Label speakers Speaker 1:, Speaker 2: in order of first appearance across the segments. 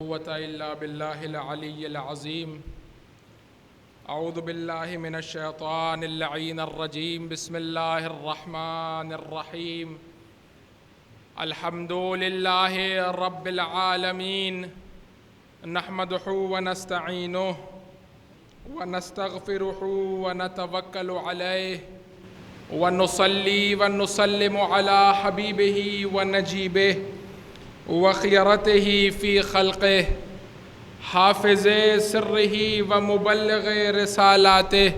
Speaker 1: قوة إلا بالله العلي العظيم. أعوذ بالله من الشيطان اللعين الرجيم. بسم الله الرحمن الرحيم. الحمد لله رب العالمين، نحمده ونستعينه ونستغفره ونتوكل عليه ونصلي ونسلم على حبيبه ونجيبه وخيرته في خلقه، حافظ سره ومبلغ رسالاته،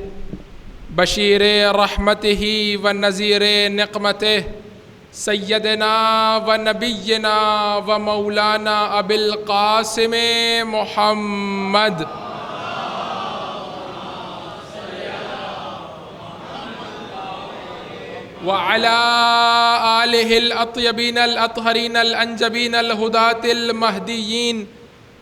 Speaker 1: بشير رحمته ونذير نقمته، سيدنا ونبينا ومولانا أبي القاسم محمد وعلى آله الأطيبين الأطهرين الأنجبين الهداة المهديين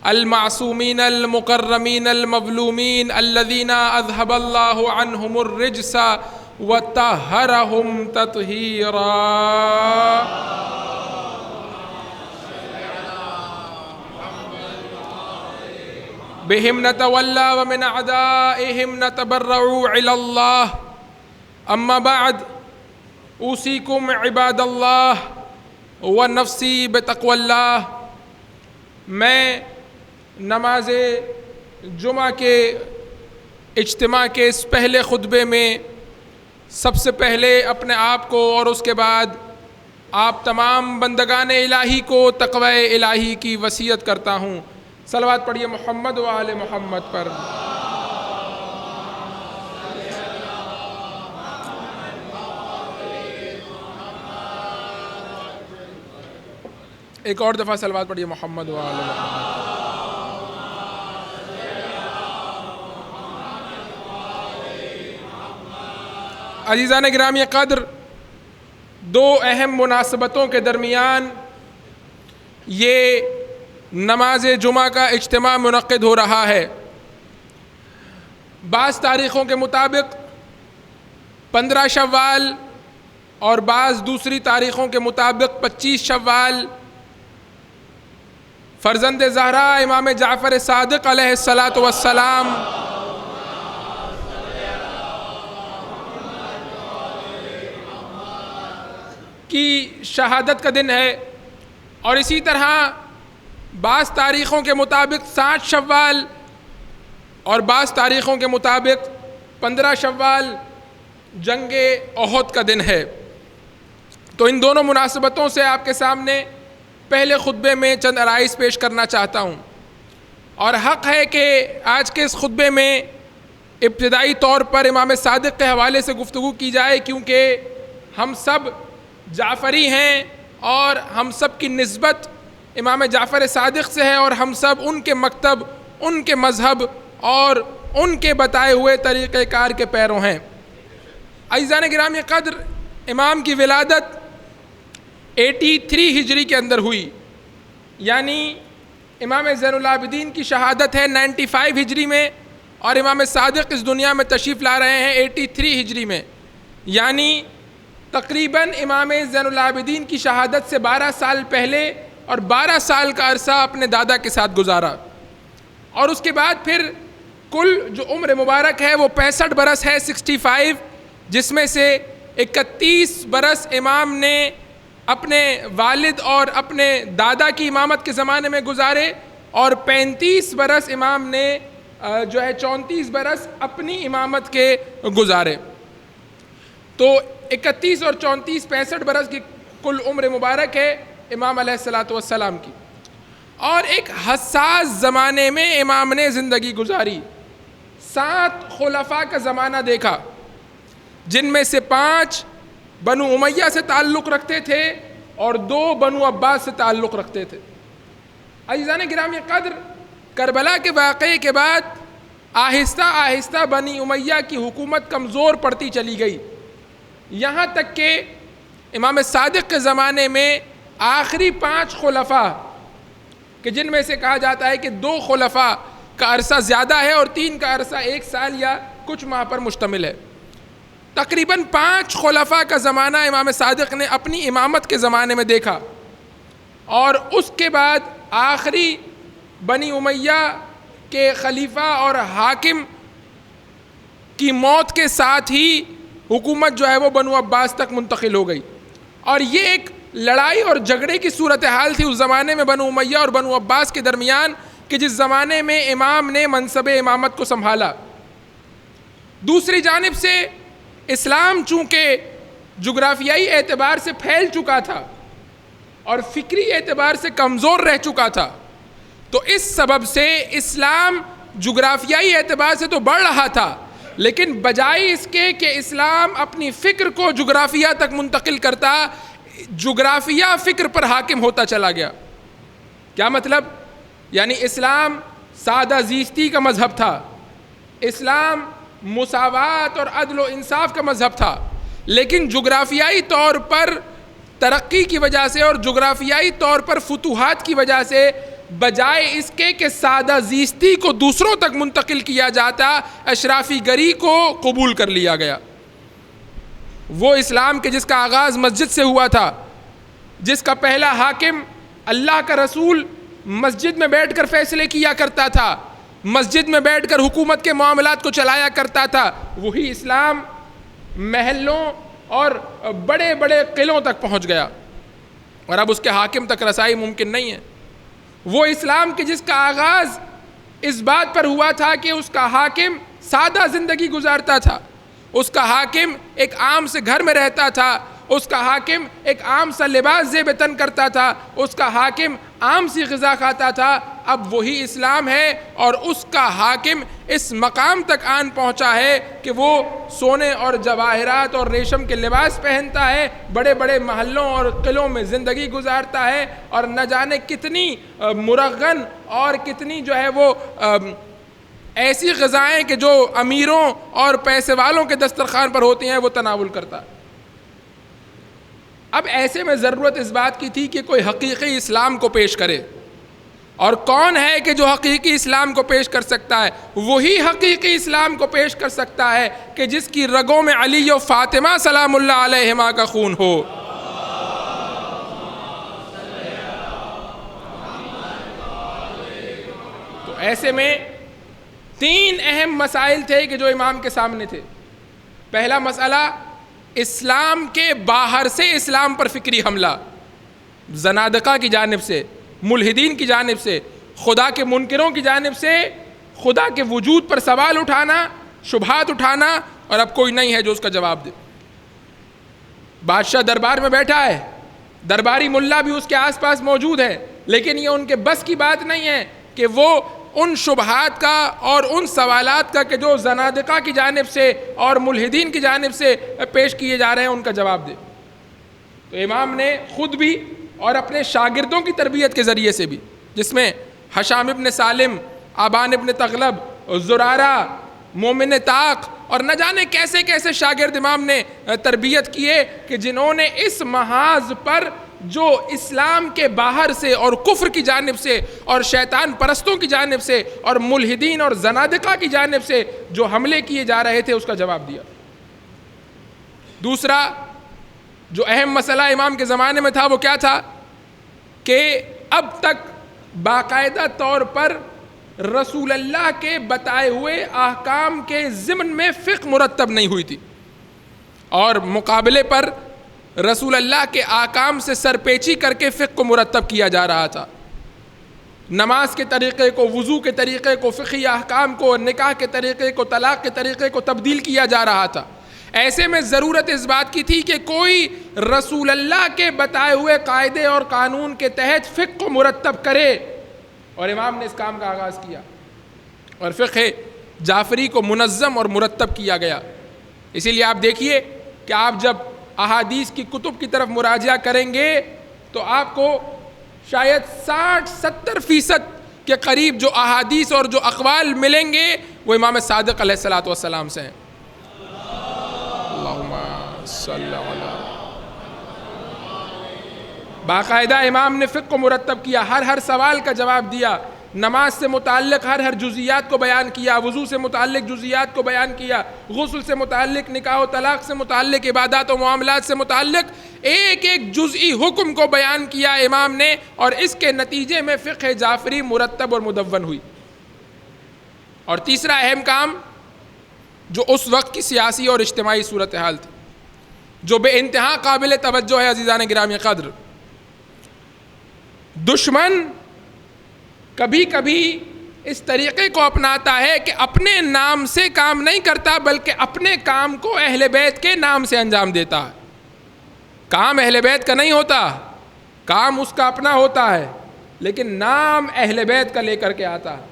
Speaker 1: المعصومين المكرمين المظلومين الذين أذهب الله عنهم الرجس وطهرهم تطهيرا. بهم نتولى ومن أعدائهم نتبرأ إلى الله. أما بعد، اوصیکم عباد اللہ ونفسی بتقوی اللہ. میں نماز جمعہ کے اجتماع کے اس پہلے خطبے میں سب سے پہلے اپنے آپ کو اور اس کے بعد آپ تمام بندگان الہی کو تقوی الہی کی وصیت کرتا ہوں. صلوات پڑھیے محمد و آل محمد پر. ایک اور دفعہ صلوات پڑھیے محمد و آل محمد. عزیزان گرامی قدر، دو اہم مناسبتوں کے درمیان یہ نماز جمعہ کا اجتماع منعقد ہو رہا ہے. بعض تاریخوں کے مطابق 15 شوال اور بعض دوسری تاریخوں کے مطابق 25 شوال فرزند زہرا امام جعفر صادق علیہ السلام کی شہادت کا دن ہے. اور اسی طرح بعض تاریخوں کے مطابق 7 شوال اور بعض تاریخوں کے مطابق 15 شوال جنگ احد کا دن ہے. تو ان دونوں مناسبتوں سے آپ کے سامنے پہلے خطبے میں چند عرائض پیش کرنا چاہتا ہوں. اور حق ہے کہ آج کے اس خطبے میں ابتدائی طور پر امام صادق کے حوالے سے گفتگو کی جائے، کیونکہ ہم سب جعفری ہیں اور ہم سب کی نسبت امام جعفر صادق سے ہے، اور ہم سب ان کے مکتب، ان کے مذہب اور ان کے بتائے ہوئے طریقہ کار کے پیروں ہیں. عزیزان گرامی قدر، امام کی ولادت 83 ہجری کے اندر ہوئی، یعنی امام زین العابدین کی شہادت ہے 95 ہجری میں، اور امام صادق اس دنیا میں تشریف لا رہے ہیں 83 ہجری میں. یعنی تقریباً امام زین العابدین کی شہادت سے 12 سال پہلے اور 12 سال کا عرصہ اپنے دادا کے ساتھ گزارا. اور اس کے بعد پھر کل جو عمر مبارک ہے وہ 65 برس ہے، 65، جس میں سے 31 برس امام نے اپنے والد اور اپنے دادا کی امامت کے زمانے میں گزارے، اور 35 برس امام نے 34 برس اپنی امامت کے گزارے. تو 31 اور 34 65 برس کی کل عمر مبارک ہے امام علیہ السلام کی. اور ایک حساس زمانے میں امام نے زندگی گزاری. 7 خلفاء کا زمانہ دیکھا، جن میں سے 5 بنو امیہ سے تعلق رکھتے تھے اور 2 بنو عباس سے تعلق رکھتے تھے. عزیزان گرامی قدر، کربلا کے واقعے کے بعد آہستہ آہستہ بنی امیہ کی حکومت کمزور پڑتی چلی گئی، یہاں تک کہ امام صادق کے زمانے میں آخری 5 خلفاء، کہ جن میں سے کہا جاتا ہے کہ 2 خلفاء کا عرصہ زیادہ ہے اور 3 کا عرصہ 1 سال یا کچھ ماہ پر مشتمل ہے، تقریباً 5 خلفاء کا زمانہ امام صادق نے اپنی امامت کے زمانے میں دیکھا. اور اس کے بعد آخری بنی امیہ کے خلیفہ اور حاکم کی موت کے ساتھ ہی حکومت جو ہے وہ بنو عباس تک منتقل ہو گئی، اور یہ ایک لڑائی اور جھگڑے کی صورتحال تھی اس زمانے میں بنو امیہ اور بنو عباس کے درمیان، کہ جس زمانے میں امام نے منصب امامت کو سنبھالا۔ دوسری جانب سے اسلام چونکہ جغرافیائی اعتبار سے پھیل چکا تھا اور فکری اعتبار سے کمزور رہ چکا تھا، تو اس سبب سے اسلام جغرافیائی اعتبار سے تو بڑھ رہا تھا، لیکن بجائے اس کے کہ اسلام اپنی فکر کو جغرافیہ تک منتقل کرتا، جغرافیہ فکر پر حاکم ہوتا چلا گیا۔ کیا مطلب؟ یعنی اسلام سادہ زیستی کا مذہب تھا، اسلام مساوات اور عدل و انصاف کا مذہب تھا، لیکن جغرافیائی طور پر ترقی کی وجہ سے اور جغرافیائی طور پر فتوحات کی وجہ سے بجائے اس کے کہ سادہ زیستی کو دوسروں تک منتقل کیا جاتا، اشرافی گری کو قبول کر لیا گیا۔ وہ اسلام کے جس کا آغاز مسجد سے ہوا تھا، جس کا پہلا حاکم اللہ کا رسول مسجد میں بیٹھ کر فیصلے کیا کرتا تھا، مسجد میں بیٹھ کر حکومت کے معاملات کو چلایا کرتا تھا، وہی اسلام محلوں اور بڑے بڑے قلعوں تک پہنچ گیا، اور اب اس کے حاکم تک رسائی ممکن نہیں ہے۔ وہ اسلام کے جس کا آغاز اس بات پر ہوا تھا کہ اس کا حاکم سادہ زندگی گزارتا تھا، اس کا حاکم ایک عام سے گھر میں رہتا تھا، اس کا حاکم ایک عام سا لباس زیب تن کرتا تھا، اس کا حاکم عام سی غذا کھاتا تھا، اب وہی اسلام ہے، اور اس کا حاکم اس مقام تک آن پہنچا ہے کہ وہ سونے اور جواہرات اور ریشم کے لباس پہنتا ہے، بڑے بڑے محلوں اور قلعوں میں زندگی گزارتا ہے، اور نہ جانے کتنی مرغن اور کتنی جو ہے وہ ایسی غذائیں کہ جو امیروں اور پیسے والوں کے دسترخوان پر ہوتی ہیں وہ تناول کرتا۔ اب ایسے میں ضرورت اس بات کی تھی کہ کوئی حقیقی اسلام کو پیش کرے، اور کون ہے کہ جو حقیقی اسلام کو پیش کر سکتا ہے؟ وہی حقیقی اسلام کو پیش کر سکتا ہے کہ جس کی رگوں میں علی و فاطمہ سلام اللہ علیہما کا خون ہو۔ تو ایسے میں تین اہم مسائل تھے کہ جو امام کے سامنے تھے۔ پہلا مسئلہ اسلام کے باہر سے اسلام پر فکری حملہ، زنادقہ کی جانب سے، ملحدین کی جانب سے، خدا کے منکروں کی جانب سے، خدا کے وجود پر سوال اٹھانا، شبہات اٹھانا، اور اب کوئی نہیں ہے جو اس کا جواب دے۔ بادشاہ دربار میں بیٹھا ہے، درباری ملا بھی اس کے آس پاس موجود ہے، لیکن یہ ان کے بس کی بات نہیں ہے کہ وہ ان شبہات کا اور ان سوالات کا کہ جو زنادقہ کی جانب سے اور ملحدین کی جانب سے پیش کیے جا رہے ہیں ان کا جواب دے۔ تو امام نے خود بھی اور اپنے شاگردوں کی تربیت کے ذریعے سے بھی، جس میں حشام ابن سالم، آبان ابن تغلب، زرارہ، مومن طاق اور نہ جانے کیسے کیسے شاگرد امام نے تربیت کیے کہ جنہوں نے اس محاذ پر جو اسلام کے باہر سے اور کفر کی جانب سے اور شیطان پرستوں کی جانب سے اور ملحدین اور زنادقہ کی جانب سے جو حملے کیے جا رہے تھے اس کا جواب دیا۔ دوسرا جو اہم مسئلہ امام کے زمانے میں تھا وہ کیا تھا کہ اب تک باقاعدہ طور پر رسول اللہ کے بتائے ہوئے احکام کے ضمن میں فقہ مرتب نہیں ہوئی تھی، اور مقابلے پر رسول اللہ کے احکام سے سرپیچی کر کے فقہ کو مرتب کیا جا رہا تھا۔ نماز کے طریقے کو، وضو کے طریقے کو، فقہی احکام کو، نکاح کے طریقے کو، طلاق کے طریقے کو تبدیل کیا جا رہا تھا۔ ایسے میں ضرورت اس بات کی تھی کہ کوئی رسول اللہ کے بتائے ہوئے قاعدے اور قانون کے تحت فقہ کو مرتب کرے، اور امام نے اس کام کا آغاز کیا، اور فقہ جعفری کو منظم اور مرتب کیا گیا۔ اسی لیے آپ دیکھیے کہ آپ جب احادیث کی کتب کی طرف مراجعہ کریں گے تو آپ کو شاید 60-70% کے قریب جو احادیث اور جو اقوال ملیں گے وہ امام صادق علیہ الصلوۃ والسلام سے ہیں۔ اللہم صلی علی، باقاعدہ امام نے فقہ کو مرتب کیا، ہر سوال کا جواب دیا، نماز سے متعلق ہر جزیات کو بیان کیا، وضو سے متعلق جزیات کو بیان کیا، غسل سے متعلق، نکاح و طلاق سے متعلق، عبادات و معاملات سے متعلق ایک ایک جزئی حکم کو بیان کیا امام نے، اور اس کے نتیجے میں فقہ جعفری مرتب اور مدون ہوئی۔ اور تیسرا اہم کام جو اس وقت کی سیاسی اور اجتماعی صورتحال تھی، جو بے انتہا قابل توجہ ہے عزیزان گرامی قدر، دشمن کبھی کبھی اس طریقے کو اپناتا ہے کہ اپنے نام سے کام نہیں کرتا، بلکہ اپنے کام کو اہل بیت کے نام سے انجام دیتا ہے۔ کام اہل بیت کا نہیں ہوتا، کام اس کا اپنا ہوتا ہے، لیکن نام اہل بیت کا لے کر کے آتا ہے،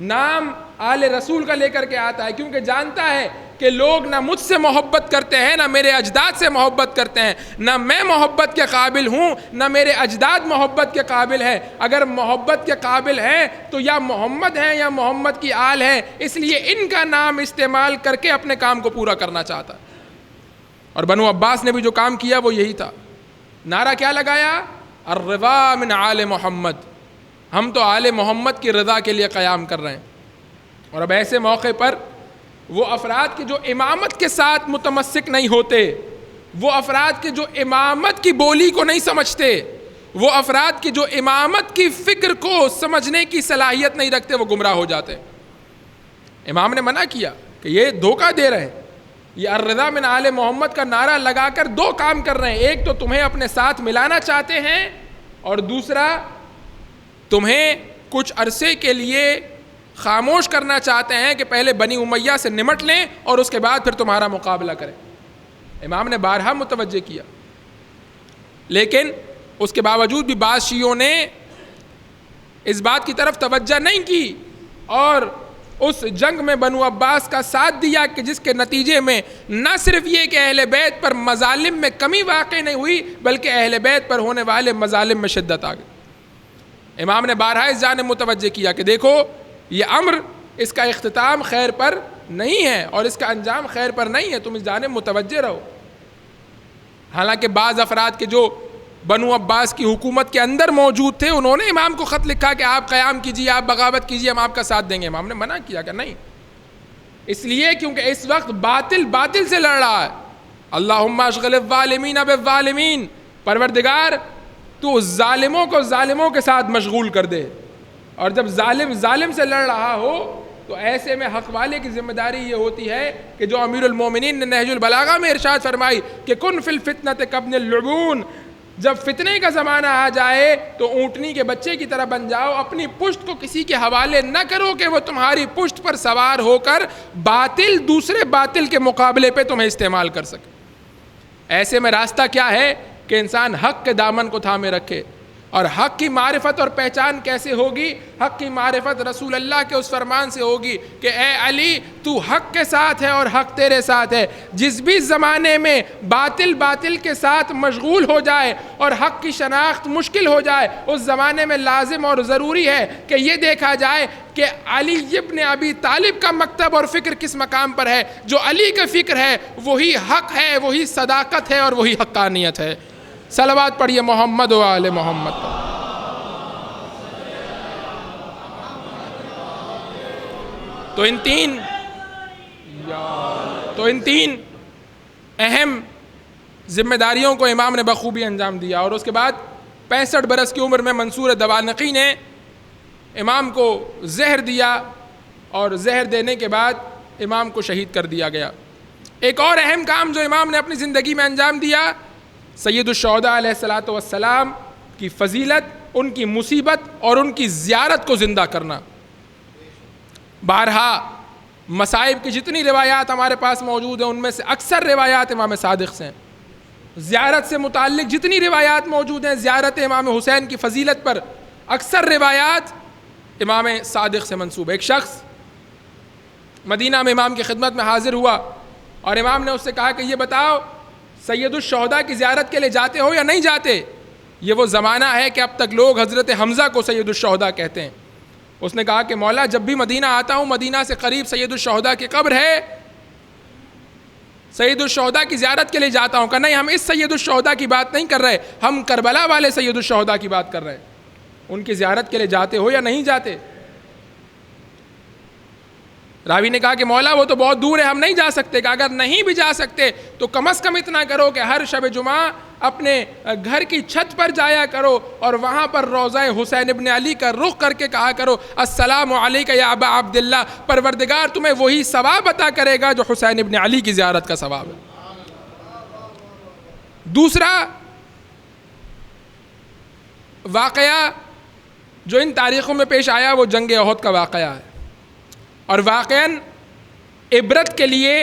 Speaker 1: نام آل رسول کا لے کر کے آتا ہے، کیونکہ جانتا ہے کہ لوگ نہ مجھ سے محبت کرتے ہیں، نہ میرے اجداد سے محبت کرتے ہیں، نہ میں محبت کے قابل ہوں، نہ میرے اجداد محبت کے قابل ہیں۔ اگر محبت کے قابل ہیں تو یا محمد ہیں یا محمد کی آل ہے، اس لیے ان کا نام استعمال کر کے اپنے کام کو پورا کرنا چاہتا ہے۔ اور بنو عباس نے بھی جو کام کیا وہ یہی تھا۔ نعرہ کیا لگایا؟ الرضا من آل محمد، ہم تو آل محمد کی رضا کے لیے قیام کر رہے ہیں۔ اور اب ایسے موقع پر وہ افراد کے جو امامت کے ساتھ متمسک نہیں ہوتے، وہ افراد کے جو امامت کی بولی کو نہیں سمجھتے، وہ افراد کی جو امامت کی فکر کو سمجھنے کی صلاحیت نہیں رکھتے، وہ گمراہ ہو جاتے ہیں۔ امام نے منع کیا کہ یہ دھوکہ دے رہے ہیں، یہ الرضا من آل محمد کا نعرہ لگا کر دو کام کر رہے ہیں، ایک تو تمہیں اپنے ساتھ ملانا چاہتے ہیں، اور دوسرا تمہیں کچھ عرصے کے لیے خاموش کرنا چاہتے ہیں کہ پہلے بنی امیہ سے نمٹ لیں اور اس کے بعد پھر تمہارا مقابلہ کریں۔ امام نے بارہا متوجہ کیا، لیکن اس کے باوجود بھی بعض شیعوں نے اس بات کی طرف توجہ نہیں کی اور اس جنگ میں بنو عباس کا ساتھ دیا کہ جس کے نتیجے میں نہ صرف یہ کہ اہل بیت پر مظالم میں کمی واقع نہیں ہوئی، بلکہ اہل بیت پر ہونے والے مظالم میں شدت آ گئی۔ امام نے بارہا اس جانب متوجہ کیا کہ دیکھو یہ امر، اس کا اختتام خیر پر نہیں ہے اور اس کا انجام خیر پر نہیں ہے، تم اس جانب متوجہ رہو۔ حالانکہ بعض افراد کے جو بنو عباس کی حکومت کے اندر موجود تھے، انہوں نے امام کو خط لکھا کہ آپ قیام کیجیے، آپ بغاوت کیجیے، ہم آپ کا ساتھ دیں گے۔ امام نے منع کیا کہ نہیں، اس لیے کیونکہ اس وقت باطل سے لڑ رہا ہے۔ اللہم اشغل الظالمین بالظالمین، پروردگار تو ظالموں کو ظالموں کے ساتھ مشغول کر دے، اور جب ظالم سے لڑ رہا ہو تو ایسے میں حق والے کی ذمہ داری یہ ہوتی ہے کہ جو امیر المومنین نے نہج البلاغہ میں ارشاد فرمائی کہ کن فی الفتنۃ کابن اللعبون، جب فتنے کا زمانہ آ جائے تو اونٹنی کے بچے کی طرح بن جاؤ، اپنی پشت کو کسی کے حوالے نہ کرو کہ وہ تمہاری پشت پر سوار ہو کر دوسرے باطل کے مقابلے پہ تمہیں استعمال کر سکے۔ ایسے میں راستہ کیا ہے کہ انسان حق کے دامن کو تھامے رکھے۔ اور حق کی معرفت اور پہچان کیسے ہوگی؟ حق کی معرفت رسول اللہ کے اس فرمان سے ہوگی کہ اے علی تو حق کے ساتھ ہے اور حق تیرے ساتھ ہے۔ جس بھی زمانے میں باطل کے ساتھ مشغول ہو جائے اور حق کی شناخت مشکل ہو جائے، اس زمانے میں لازم اور ضروری ہے کہ یہ دیکھا جائے کہ علی ابن ابی طالب کا مکتب اور فکر کس مقام پر ہے۔ جو علی کا فکر ہے وہی حق ہے، وہی صداقت ہے اور وہی حقانیت ہے۔ صلوات پڑھیے محمد و آل محمد۔ تو ان تین اہم ذمہ داریوں کو امام نے بخوبی انجام دیا، اور اس کے بعد 65 برس کی عمر میں منصور دوانقی نے امام کو زہر دیا، اور زہر دینے کے بعد امام کو شہید کر دیا گیا۔ ایک اور اہم کام جو امام نے اپنی زندگی میں انجام دیا، سید الشہداء علیہ الصلوۃ والسلام کی فضیلت، ان کی مصیبت اور ان کی زیارت کو زندہ کرنا۔ بارہا مصائب کی جتنی روایات ہمارے پاس موجود ہیں ان میں سے اکثر روایات امام صادق سے ہیں۔ زیارت سے متعلق جتنی روایات موجود ہیں، زیارت امام حسین کی فضیلت پر اکثر روایات امام صادق سے منسوب۔ ایک شخص مدینہ میں امام کی خدمت میں حاضر ہوا اور امام نے اس سے کہا کہ یہ بتاؤ سید الشہداء کی زیارت کے لیے جاتے ہو یا نہیں جاتے؟ یہ وہ زمانہ ہے کہ اب تک لوگ حضرت حمزہ کو سید الشہداء کہتے ہیں۔ اس نے کہا کہ مولا جب بھی مدینہ آتا ہوں، مدینہ سے قریب سید الشہداء کی قبر ہے، سید الشہداء کی زیارت کے لیے جاتا ہوں۔ کہ نہیں، ہم اس سید الشہداء کی بات نہیں کر رہے، ہم کربلا والے سید الشہداء کی بات کر رہے ہیں۔ ان کی زیارت کے لیے جاتے ہو یا نہیں جاتے؟ راوی نے کہا کہ مولا وہ تو بہت دور ہے، ہم نہیں جا سکتے. کہ اگر نہیں بھی جا سکتے تو کم از کم اتنا کرو کہ ہر شب جمعہ اپنے گھر کی چھت پر جایا کرو اور وہاں پر روضہ حسین ابن علی کا رخ کر کے کہا کرو السلام علیک یا ابا عبداللہ، پروردگار تمہیں وہی ثواب عطا کرے گا جو حسین ابن علی کی زیارت کا ثواب ہے. دوسرا واقعہ جو ان تاریخوں میں پیش آیا وہ جنگ احد کا واقعہ ہے، اور واقعاً عبرت کے لیے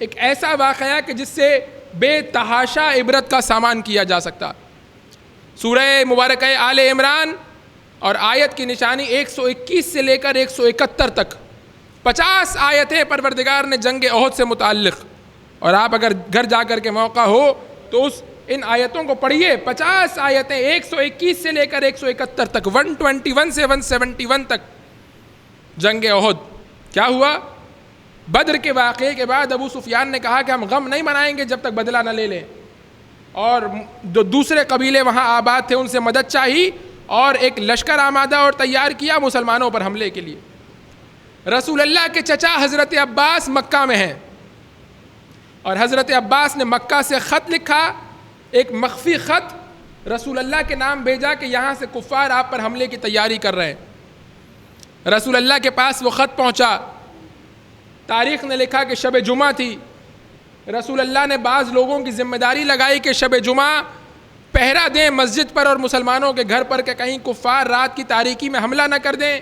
Speaker 1: ایک ایسا واقعہ کہ جس سے بے تحاشا عبرت کا سامان کیا جا سکتا. سورہ مبارکہ آل عمران اور آیت کی نشانی 121 سے لے کر 171 تک 50 آیتیں پروردگار نے جنگ احد سے متعلق، اور آپ اگر گھر جا کر کے موقع ہو تو ان آیتوں کو پڑھیے. 50 آیتیں 121 سے لے کر 171 تک، 121 سے 171 تک جنگ احد. کیا ہوا؟ بدر کے واقعے کے بعد ابو سفیان نے کہا کہ ہم غم نہیں منائیں گے جب تک بدلہ نہ لے لیں، اور جو دوسرے قبیلے وہاں آباد تھے ان سے مدد چاہی اور ایک لشکر آمادہ اور تیار کیا مسلمانوں پر حملے کے لیے. رسول اللہ کے چچا حضرت عباس مکہ میں ہیں، اور حضرت عباس نے مکہ سے خط لکھا، ایک مخفی خط رسول اللہ کے نام بھیجا کہ یہاں سے کفار آپ پر حملے کی تیاری کر رہے ہیں. رسول اللہ کے پاس وہ خط پہنچا. تاریخ نے لکھا کہ شب جمعہ تھی. رسول اللہ نے بعض لوگوں کی ذمہ داری لگائی کہ شب جمعہ پہرا دیں مسجد پر اور مسلمانوں کے گھر پر کہ کہیں کفار رات کی تاریکی میں حملہ نہ کر دیں.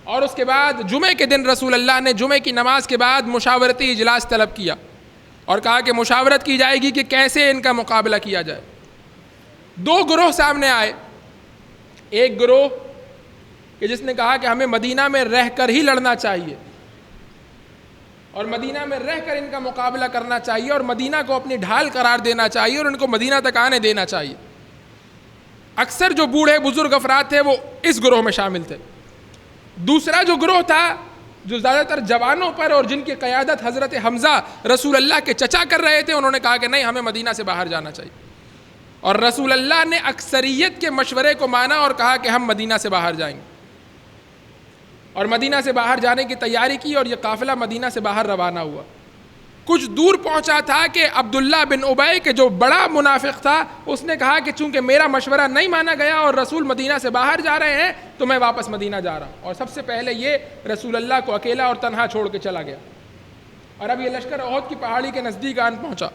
Speaker 1: اور اس کے بعد جمعے کے دن رسول اللہ نے جمعے کی نماز کے بعد مشاورتی اجلاس طلب کیا اور کہا کہ مشاورت کی جائے گی کہ کیسے ان کا مقابلہ کیا جائے. 2 گروہ سامنے آئے. ایک گروہ کہ جس نے کہا کہ ہمیں مدینہ میں رہ کر ہی لڑنا چاہیے اور مدینہ میں رہ کر ان کا مقابلہ کرنا چاہیے اور مدینہ کو اپنی ڈھال قرار دینا چاہیے اور ان کو مدینہ تک آنے دینا چاہیے. اکثر جو بوڑھے بزرگ افراد تھے وہ اس گروہ میں شامل تھے. دوسرا جو گروہ تھا جو زیادہ تر جوانوں پر اور جن کی قیادت حضرت حمزہ رسول اللہ کے چچا کر رہے تھے، انہوں نے کہا کہ نہیں، ہمیں مدینہ سے باہر جانا چاہیے. اور رسول اللہ نے اکثریت کے مشورے کو مانا اور کہا کہ ہم مدینہ سے باہر جائیں گے، اور مدینہ سے باہر جانے کی تیاری کی اور یہ قافلہ مدینہ سے باہر روانہ ہوا. کچھ دور پہنچا تھا کہ عبداللہ بن ابی کے جو بڑا منافق تھا اس نے کہا کہ چونکہ میرا مشورہ نہیں مانا گیا اور رسول مدینہ سے باہر جا رہے ہیں تو میں واپس مدینہ جا رہا ہوں. اور سب سے پہلے یہ رسول اللہ کو اکیلا اور تنہا چھوڑ کے چلا گیا. اور اب یہ لشکر احد کی پہاڑی کے نزدیک آن پہنچا.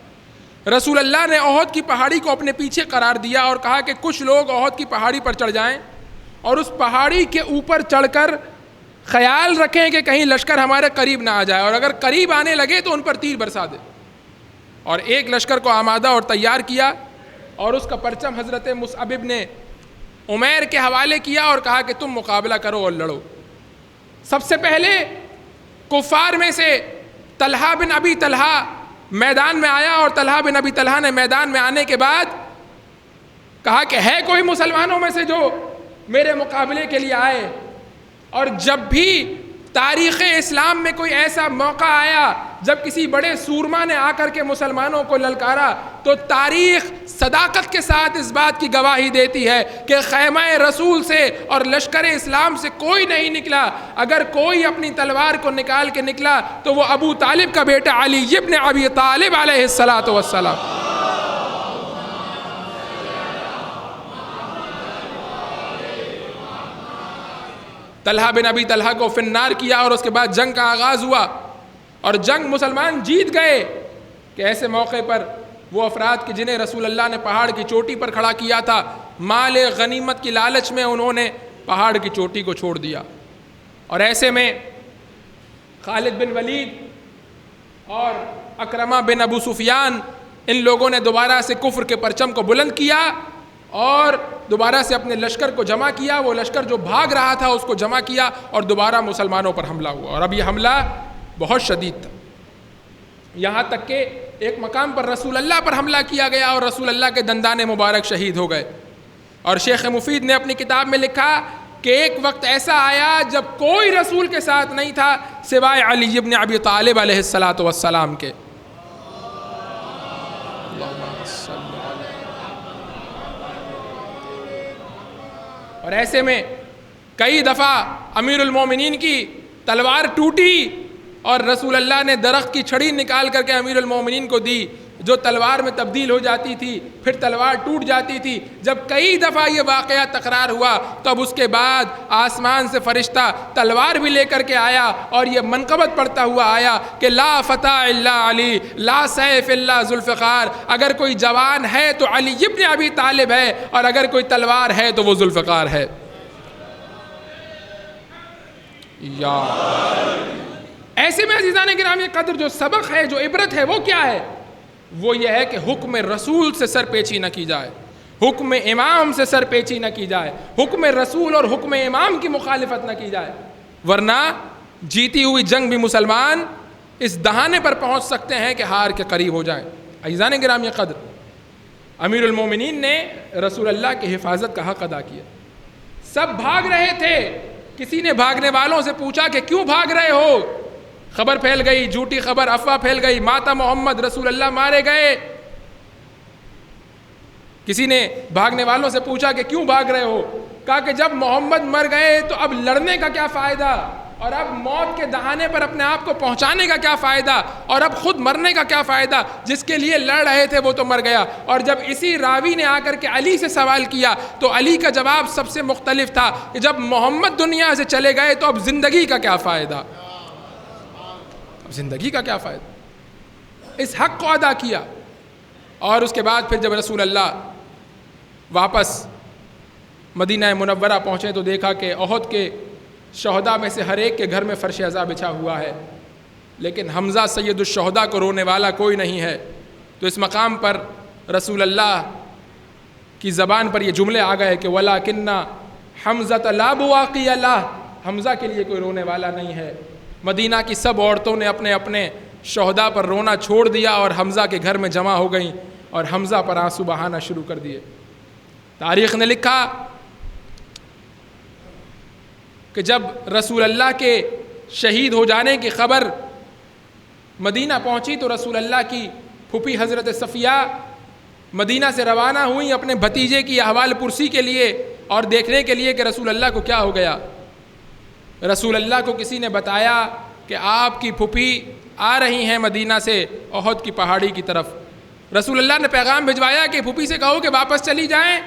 Speaker 1: رسول اللہ نے احد کی پہاڑی کو اپنے پیچھے قرار دیا اور کہا کہ کچھ لوگ احد کی پہاڑی پر چڑھ جائیں اور اس پہاڑی کے اوپر چڑھ کر خیال رکھیں کہ کہیں لشکر ہمارے قریب نہ آ جائے، اور اگر قریب آنے لگے تو ان پر تیر برسا دے. اور ایک لشکر کو آمادہ اور تیار کیا اور اس کا پرچم حضرت مصعب بن عمیر کے حوالے کیا اور کہا کہ تم مقابلہ کرو اور لڑو. سب سے پہلے کفار میں سے طلحہ بن ابی طلحہ میدان میں آیا، اور طلحہ بن ابی طلحہ نے میدان میں آنے کے بعد کہا کہ ہے کوئی مسلمانوں میں سے جو میرے مقابلے کے لیے آئے. اور جب بھی تاریخ اسلام میں کوئی ایسا موقع آیا جب کسی بڑے سورما نے آ کر کے مسلمانوں کو للکارا تو تاریخ صداقت کے ساتھ اس بات کی گواہی دیتی ہے کہ خیمہ رسول سے اور لشکر اسلام سے کوئی نہیں نکلا. اگر کوئی اپنی تلوار کو نکال کے نکلا تو وہ ابو طالب کا بیٹا علی ابن ابی طالب علیہ الصلاۃ والسلام. طلحہ بن ابی طلحہ کو فنار کیا اور اس کے بعد جنگ کا آغاز ہوا اور جنگ مسلمان جیت گئے. کہ ایسے موقع پر وہ افراد کہ جنہیں رسول اللہ نے پہاڑ کی چوٹی پر کھڑا کیا تھا، مال غنیمت کی لالچ میں انہوں نے پہاڑ کی چوٹی کو چھوڑ دیا. اور ایسے میں خالد بن ولید اور اکرمہ بن ابو سفیان ان لوگوں نے دوبارہ سے کفر کے پرچم کو بلند کیا اور دوبارہ سے اپنے لشکر کو جمع کیا. وہ لشکر جو بھاگ رہا تھا اس کو جمع کیا اور دوبارہ مسلمانوں پر حملہ ہوا. اور اب یہ حملہ بہت شدید تھا، یہاں تک کہ ایک مقام پر رسول اللہ پر حملہ کیا گیا اور رسول اللہ کے دندان مبارک شہید ہو گئے. اور شیخ مفید نے اپنی کتاب میں لکھا کہ ایک وقت ایسا آیا جب کوئی رسول کے ساتھ نہیں تھا سوائے علی ابن ابی طالب علیہ الصلاۃ والسلام کے. اور ایسے میں کئی دفعہ امیر المومنین کی تلوار ٹوٹی اور رسول اللہ نے درخت کی چھڑی نکال کر کے امیر المومنین کو دی جو تلوار میں تبدیل ہو جاتی تھی، پھر تلوار ٹوٹ جاتی تھی۔ جب کئی دفعہ یہ واقعہ تکرار ہوا تو اب اس کے بعد آسمان سے فرشتہ تلوار بھی لے کر کے آیا اور یہ منقبت پڑھتا ہوا آیا کہ لا فتح الا علی، لا سیف الا ذوالفقار، اگر کوئی جوان ہے تو علی ابن ابی طالب ہے، اور اگر کوئی تلوار ہے تو وہ ذوالفقار ہے۔ یا ایسے میں عزیزان گرامی قدر جو سبق ہے، جو عبرت ہے، وہ کیا ہے؟ وہ یہ ہے کہ حکم رسول سے سر پیچی نہ کی جائے، حکم امام سے سر پیچی نہ کی جائے، حکم رسول اور حکم امام کی مخالفت نہ کی جائے، ورنہ جیتی ہوئی جنگ بھی مسلمان اس دہانے پر پہنچ سکتے ہیں کہ ہار کے قریب ہو جائیں۔ عزیزان گرامی قدر، امیر المومنین نے رسول اللہ کی حفاظت کا حق ادا کیا۔ سب بھاگ رہے تھے، کسی نے بھاگنے والوں سے پوچھا کہ کیوں بھاگ رہے ہو؟ خبر پھیل گئی، جھوٹی خبر، افواہ پھیل گئی، ماتا محمد، رسول اللہ مارے گئے۔ کسی نے بھاگنے والوں سے پوچھا کہ کیوں بھاگ رہے ہو؟ کہا کہ جب محمد مر گئے تو اب لڑنے کا کیا فائدہ، اور اب موت کے دہانے پر اپنے آپ کو پہنچانے کا کیا فائدہ، اور اب خود مرنے کا کیا فائدہ، جس کے لیے لڑ رہے تھے وہ تو مر گیا۔ اور جب اسی راوی نے آ کر کے علی سے سوال کیا تو علی کا جواب سب سے مختلف تھا کہ جب محمد دنیا سے چلے گئے تو اب زندگی کا کیا فائدہ، زندگی کا کیا فائدہ۔ اس حق کو ادا کیا، اور اس کے بعد پھر جب رسول اللہ واپس مدینہ منورہ پہنچے تو دیکھا کہ احد کے شہداء میں سے ہر ایک کے گھر میں فرش عزا بچھا ہوا ہے، لیکن حمزہ سید الشہداء کو رونے والا کوئی نہیں ہے۔ تو اس مقام پر رسول اللہ کی زبان پر یہ جملے آ گئے کہ وَلَكِنَّ حَمْزَةَ لَا بُوَاقِيَ لَهُ، حمزہ کے لیے کوئی رونے والا نہیں ہے۔ مدینہ کی سب عورتوں نے اپنے اپنے شہداء پر رونا چھوڑ دیا اور حمزہ کے گھر میں جمع ہو گئیں اور حمزہ پر آنسو بہانا شروع کر دیے۔ تاریخ نے لکھا کہ جب رسول اللہ کے شہید ہو جانے کی خبر مدینہ پہنچی تو رسول اللہ کی پھوپھی حضرت صفیہ مدینہ سے روانہ ہوئیں اپنے بھتیجے کی احوال پرسی کے لیے اور دیکھنے کے لیے کہ رسول اللہ کو کیا ہو گیا۔ رسول اللہ کو کسی نے بتایا کہ آپ کی پھوپھی آ رہی ہیں مدینہ سے احد کی پہاڑی کی طرف۔ رسول اللہ نے پیغام بھجوایا کہ پھوپھی سے کہو کہ واپس چلی جائیں،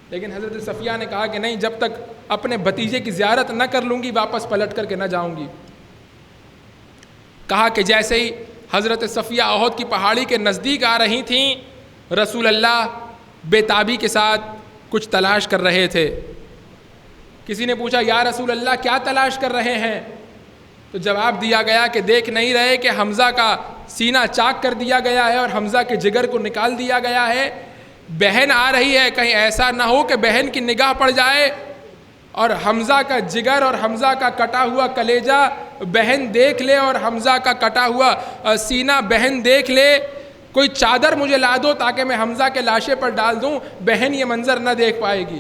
Speaker 1: لیکن حضرت صفیہ نے کہا کہ نہیں، جب تک اپنے بھتیجے کی زیارت نہ کر لوں گی واپس پلٹ کر کے نہ جاؤں گی۔ کہا کہ جیسے ہی حضرت صفیہ احد کی پہاڑی کے نزدیک آ رہی تھیں، رسول اللہ بے تابی کے ساتھ کچھ تلاش کر رہے تھے۔ کسی نے پوچھا یا رسول اللہ کیا تلاش کر رہے ہیں؟ تو جواب دیا گیا کہ دیکھ نہیں رہے کہ حمزہ کا سینہ چاک کر دیا گیا ہے اور حمزہ کے جگر کو نکال دیا گیا ہے، بہن آ رہی ہے، کہیں ایسا نہ ہو کہ بہن کی نگاہ پڑ جائے اور حمزہ کا جگر اور حمزہ کا کٹا ہوا کلیجہ بہن دیکھ لے اور حمزہ کا کٹا ہوا سینہ بہن دیکھ لے، کوئی چادر مجھے لا دو تاکہ میں حمزہ کے لاشے پر ڈال دوں، بہن یہ منظر نہ دیکھ پائے گی۔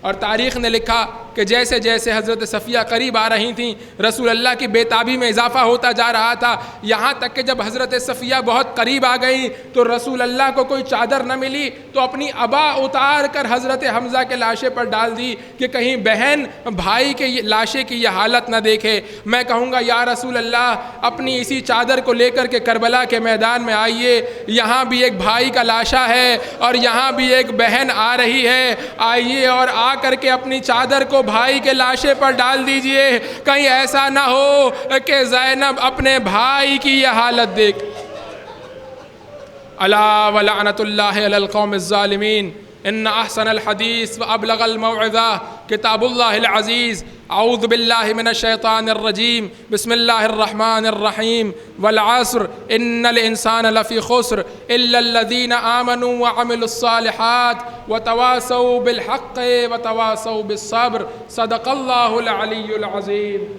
Speaker 1: اور تاریخ نے لکھا کہ جیسے جیسے حضرت صفیہ قریب آ رہی تھیں رسول اللہ کی بے تابی میں اضافہ ہوتا جا رہا تھا، یہاں تک کہ جب حضرت صفیہ بہت قریب آ گئیں تو رسول اللہ کو کوئی چادر نہ ملی تو اپنی عبا اتار کر حضرت حمزہ کے لاشے پر ڈال دی کہ کہیں بہن بھائی کے لاشے کی یہ حالت نہ دیکھے۔ میں کہوں گا یا رسول اللہ اپنی اسی چادر کو لے کر کے کربلا کے میدان میں آئیے، یہاں بھی ایک بھائی کا لاشا ہے اور یہاں بھی ایک بہن آ رہی ہے، آئیے اور آ کر کے اپنی چادر کو بھائی کے لاشے پر ڈال دیجئے، کہیں ایسا نہ ہو کہ زینب اپنے بھائی کی یہ حالت دیکھ۔ الا ولعنت اللہ علی القوم الظالمین، ان احسن الحدیث وابلغ الموعظہ کتاب اللہ العزیز۔ اعوذ باللہ من الشیطان الرجیم، بسم اللہ الرحمن الرحیم، والعصر ان الانسان لفی خسر الا الذین آمنوا وعملوا الصالحات وتواصوا بالحق وتواصوا بالصبر، صدق اللہ العلی العظیم۔